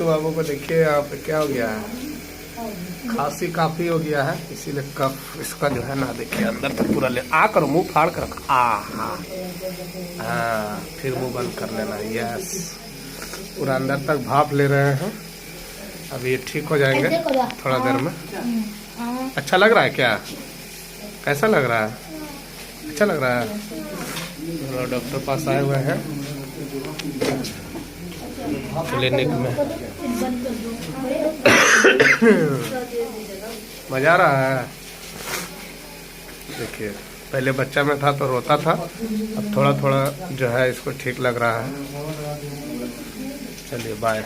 तो बाबू को देखिए यहाँ पे क्या हो गया है, खांसी काफी हो गया है, इसीलिए कफ इसका जो है ना देखिए अंदर तक पूरा ले आ करो, मुंह फाड़ कर हाँ, फिर मुंह बंद कर लेना। यस, पूरा अंदर तक भाप ले रहे हैं। अब ये ठीक हो जाएंगे थोड़ा देर में। अच्छा लग रहा है क्या? कैसा लग रहा है? अच्छा लग रहा है। डॉक्टर पास आए हुए हैं क्लिनिक में। मजा आ रहा है। देखिए पहले बच्चा में था तो रोता था, अब थोड़ा थोड़ा जो है इसको ठीक लग रहा है। चलिए बाय।